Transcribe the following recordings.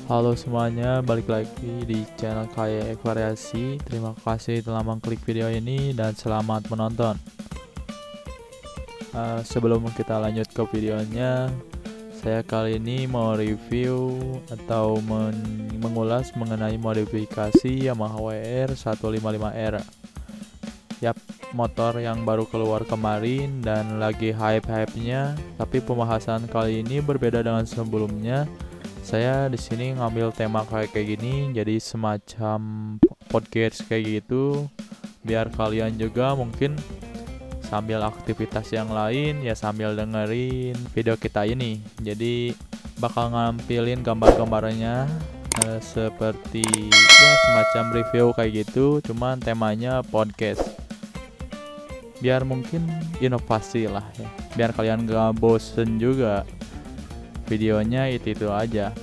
Halo semuanya, balik lagi di channel Kayak Variasi. Terima kasih telah mengklik video ini dan selamat menonton. Sebelum kita lanjut ke videonya, saya kali ini mau review atau mengulas mengenai modifikasi Yamaha WR 155R. Yap, motor yang baru keluar kemarin dan lagi hype-hype-nya, tapi pembahasan kali ini berbeda dengan sebelumnya. Saya di sini ngambil tema kayak gini, jadi semacam podcast kayak gitu, biar kalian juga mungkin sambil aktivitas yang lain ya sambil dengerin video kita ini. Jadi bakal ngampilin gambar-gambarnya seperti ya semacam review kayak gitu, cuman temanya podcast. Biar mungkin inovasi lah ya, biar kalian gak bosen juga. Videonya itu aja,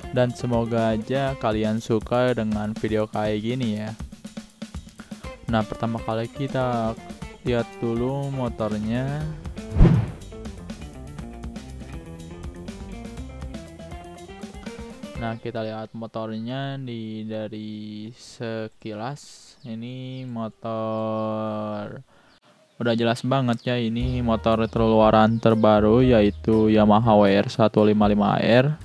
dan semoga aja kalian suka dengan video kayak gini ya. Nah, pertama kali kita lihat dulu motornya. Nah, kita lihat motornya dari sekilas. Ini motor udah jelas banget ya, ini motor keluaran terbaru yaitu Yamaha WR 155R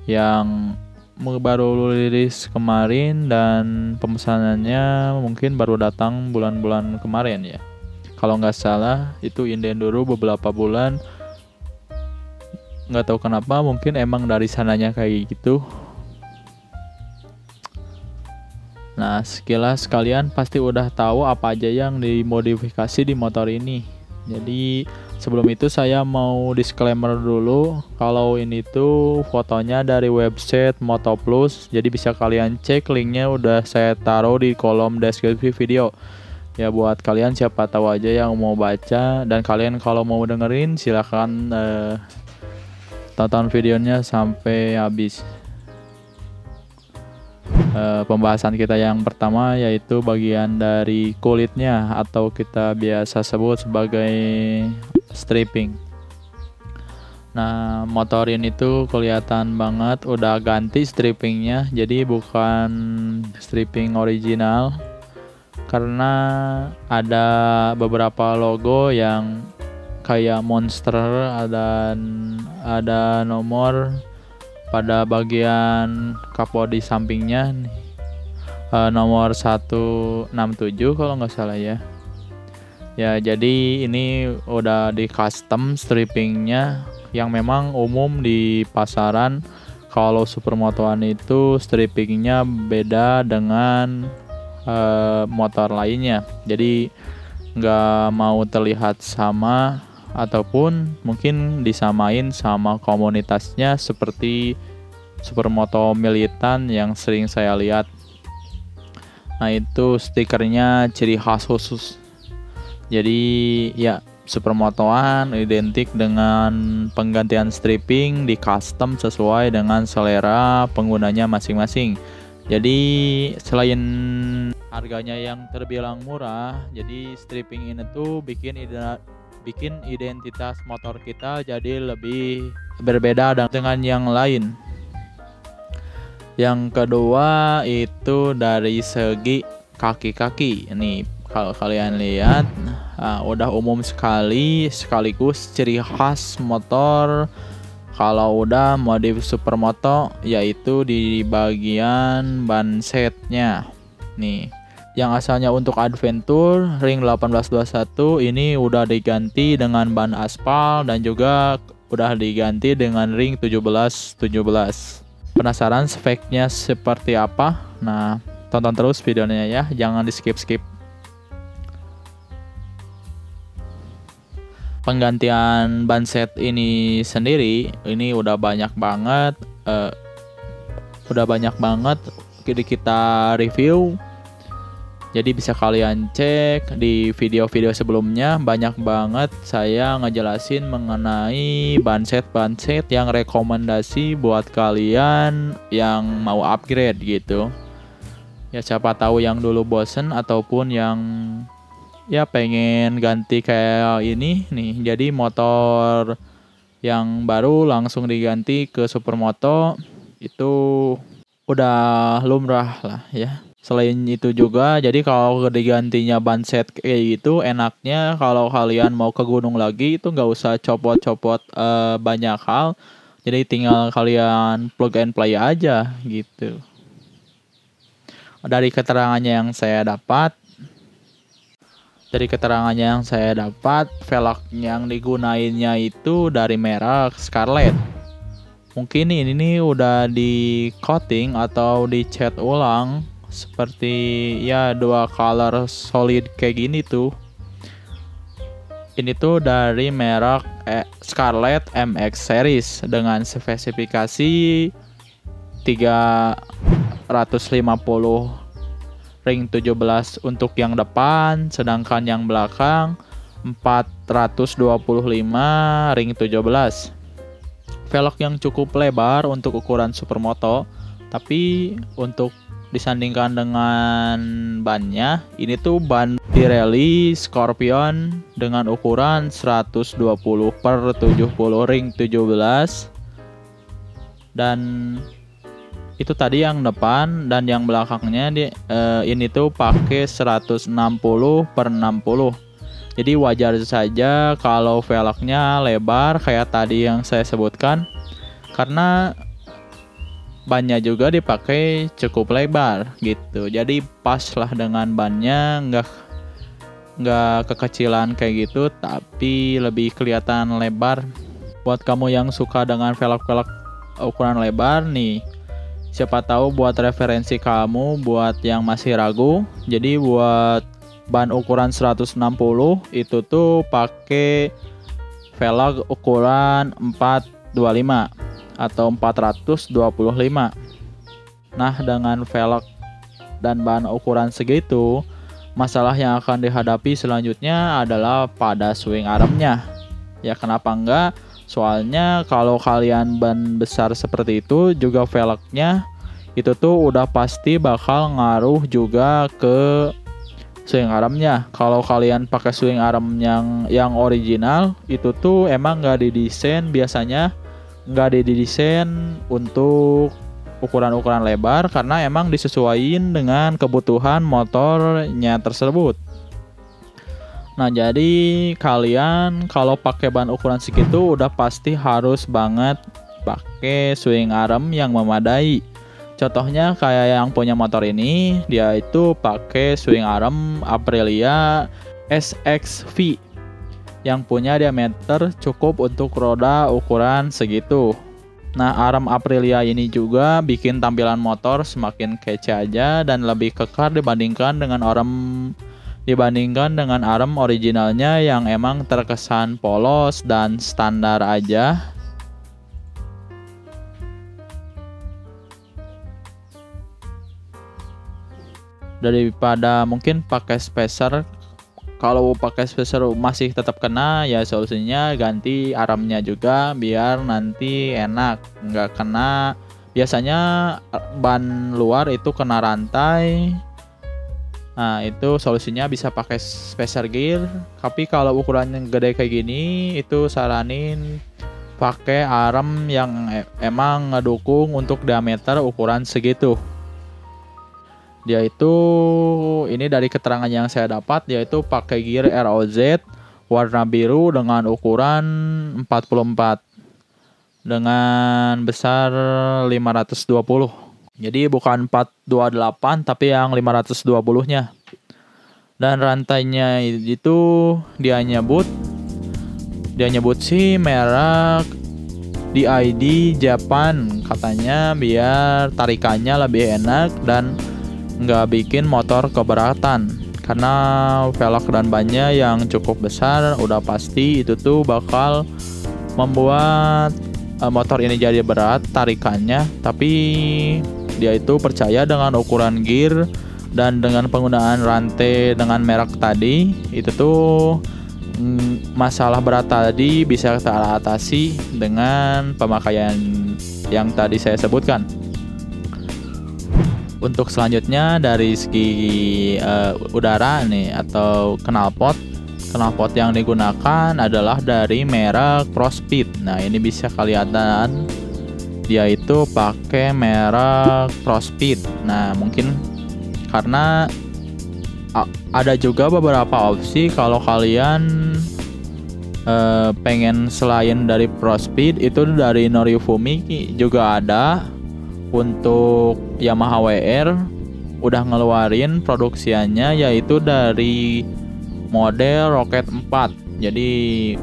yang baru rilis kemarin, dan pemesanannya mungkin baru datang bulan-bulan kemarin ya. Kalau nggak salah itu inden dulu beberapa bulan. Nggak tahu kenapa, mungkin emang dari sananya kayak gitu. Nah, sekilas kalian pasti udah tahu apa aja yang dimodifikasi di motor ini. Jadi sebelum itu saya mau disclaimer dulu kalau ini tuh fotonya dari website Motoplus. Jadi bisa kalian cek, linknya udah saya taruh di kolom deskripsi video. Ya buat kalian siapa tahu aja yang mau baca, dan kalian kalau mau dengerin silahkan tonton videonya sampai habis. Pembahasan kita yang pertama yaitu bagian dari kulitnya atau kita biasa sebut sebagai stripping. Nah, motor ini tuh kelihatan banget udah ganti strippingnya, jadi bukan stripping original karena ada beberapa logo yang kayak monster, ada nomor pada bagian kapot di sampingnya, nomor 167 kalau nggak salah ya. Ya, jadi ini udah di custom strippingnya yang memang umum di pasaran. Kalau supermotoan itu strippingnya beda dengan motor lainnya, jadi nggak mau terlihat sama ataupun mungkin disamain sama komunitasnya seperti supermoto militan yang sering saya lihat. Nah, itu stikernya ciri khas khusus. Jadi ya supermotoan identik dengan penggantian stripping di custom sesuai dengan selera penggunanya masing-masing. Jadi selain harganya yang terbilang murah, jadi stripping ini tuh bikin identitas motor kita jadi lebih berbeda dengan yang lain. Yang kedua itu dari segi kaki-kaki. Ini kalau kalian lihat udah umum sekali, sekaligus ciri khas motor kalau udah modif supermoto, yaitu di bagian ban setnya. Nih, yang asalnya untuk adventure ring 1821 ini udah diganti dengan ban aspal dan juga udah diganti dengan ring 1717. Penasaran speknya seperti apa? Nah, tonton terus videonya ya, jangan di skip-skip. Penggantian ban set ini sendiri ini udah banyak banget kita review. Jadi bisa kalian cek di video-video sebelumnya, banyak banget saya ngejelasin mengenai ban set yang rekomendasi buat kalian yang mau upgrade gitu. Ya siapa tahu yang dulu bosen ataupun yang ya pengen ganti kayak ini nih. Jadi motor yang baru langsung diganti ke supermoto Itu udah lumrah lah ya. Selain itu juga, jadi kalau digantinya ban set kayak gitu, enaknya kalau kalian mau ke gunung lagi itu nggak usah copot-copot banyak hal. Jadi tinggal kalian plug and play aja gitu. Dari keterangannya yang saya dapat, velg yang digunainnya itu dari merek Scarlett. Mungkin ini nih udah di coating atau dicat ulang seperti ya dua color solid kayak gini tuh. Ini tuh dari merek Scarlett MX series dengan spesifikasi 350 ring 17 untuk yang depan, sedangkan yang belakang 425 ring 17. Velg yang cukup lebar untuk ukuran supermoto, tapi untuk disandingkan dengan bannya, ini tuh ban Pirelli Scorpion dengan ukuran 120/70 ring 17. Dan itu tadi yang depan, dan yang belakangnya ini tuh pakai 160/60. Jadi wajar saja kalau velgnya lebar kayak tadi yang saya sebutkan, karena bannya juga dipakai cukup lebar gitu. Jadi pas lah dengan bannya, nggak kekecilan kayak gitu, tapi lebih kelihatan lebar. Buat kamu yang suka dengan velg-velg ukuran lebar nih, siapa tahu buat referensi kamu buat yang masih ragu. Jadi buat ban ukuran 160 itu tuh pakai velg ukuran 425 atau 425. Nah, dengan velg dan ban ukuran segitu, masalah yang akan dihadapi selanjutnya adalah pada swing armnya. Ya kenapa enggak? Soalnya kalau kalian ban besar seperti itu, juga velgnya itu tuh udah pasti bakal ngaruh juga ke swing armnya. Kalau kalian pakai swing arm yang original, itu tuh emang nggak didesain untuk ukuran-ukuran lebar, karena emang disesuaikan dengan kebutuhan motornya tersebut. Nah, jadi kalian kalau pakai ban ukuran segitu udah pasti harus banget pakai swing arm yang memadai. Contohnya kayak yang punya motor ini, dia itu pakai swing arm Aprilia SXV yang punya diameter cukup untuk roda ukuran segitu. Nah, arm Aprilia ini juga bikin tampilan motor semakin kece aja dan lebih kekar dibandingkan dengan arm originalnya yang emang terkesan polos dan standar aja. Daripada mungkin pakai spacer. Kalau pakai spacer masih tetap kena, ya solusinya ganti armnya juga biar nanti enak, nggak kena. Biasanya ban luar itu kena rantai. Nah, itu solusinya bisa pakai spacer gear. Tapi kalau ukurannya gede kayak gini, itu saranin pakai arm yang emang ngedukung untuk diameter ukuran segitu. Dia itu, ini dari keterangan yang saya dapat, dia itu pakai gear ROZ warna biru dengan ukuran 44 dengan besar 520. Jadi bukan 428 tapi yang 520-nya. Dan rantainya itu dia nyebut sih merek DID Japan, katanya biar tarikannya lebih enak dan nggak bikin motor keberatan. Karena velg dan bannya yang cukup besar, udah pasti itu tuh bakal membuat motor ini jadi berat tarikannya. Tapi dia itu percaya dengan ukuran gear dan dengan penggunaan rantai dengan merek tadi, itu tuh masalah berat tadi bisa kita atasi dengan pemakaian yang tadi saya sebutkan. Untuk selanjutnya dari segi udara nih atau knalpot yang digunakan adalah dari merek ProSpeed. Nah, ini bisa kelihatan dia itu pakai merek Prospeed. Nah, mungkin karena ada juga beberapa opsi kalau kalian pengen selain dari Prospeed itu dari Norifumi juga ada. Untuk Yamaha WR udah ngeluarin produksiannya yaitu dari model Rocket 4. Jadi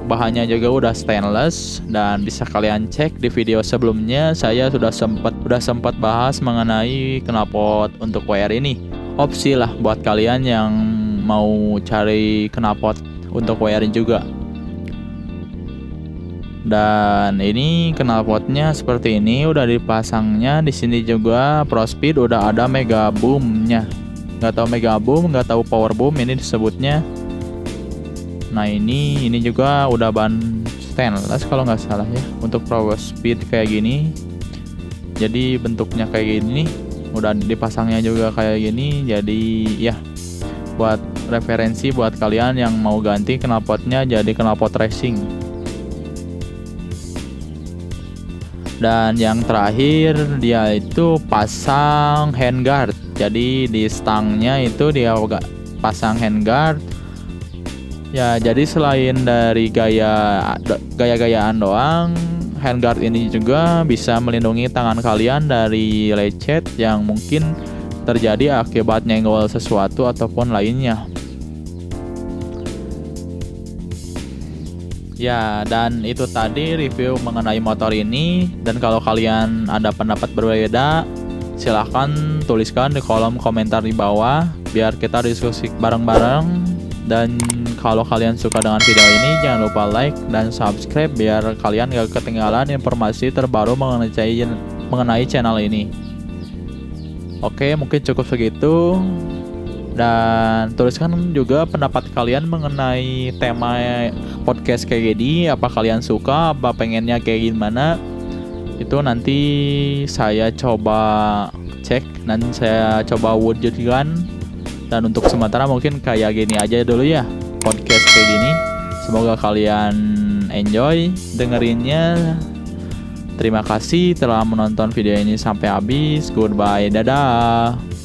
bahannya juga udah stainless, dan bisa kalian cek di video sebelumnya saya sudah sempat bahas mengenai knalpot untuk WR ini. Opsi lah buat kalian yang mau cari knalpot untuk WR juga. Dan ini knalpotnya seperti ini, udah dipasangnya. Di sini juga Prospeed udah ada mega boomnya. Nggak tahu mega boom, nggak tahu power boom ini disebutnya. Nah ini juga udah ban stainless kalau nggak salah ya untuk Prospeed kayak gini. Jadi bentuknya kayak gini, udah dipasangnya juga kayak gini. Jadi ya buat referensi buat kalian yang mau ganti knalpotnya jadi knalpot racing. Dan yang terakhir dia itu pasang handguard. Jadi di stangnya itu dia pasang handguard. Ya jadi selain dari gaya-gayaan doang, handguard ini juga bisa melindungi tangan kalian dari lecet yang mungkin terjadi akibat nyenggol sesuatu ataupun lainnya. Ya, dan itu tadi review mengenai motor ini. Dan kalau kalian ada pendapat berbeda, silahkan tuliskan di kolom komentar di bawah biar kita diskusi bareng-bareng. Dan kalau kalian suka dengan video ini, jangan lupa like dan subscribe biar kalian gak ketinggalan informasi terbaru mengenai channel ini. Oke, mungkin cukup segitu. Dan tuliskan juga pendapat kalian mengenai tema podcast kayak gini. Apa kalian suka, apa pengennya kayak gimana. Itu nanti saya coba cek dan saya coba wujudkan. Dan untuk sementara mungkin kayak gini aja dulu ya podcast kayak gini. Semoga kalian enjoy dengerinnya. Terima kasih telah menonton video ini sampai habis. Goodbye, dadah.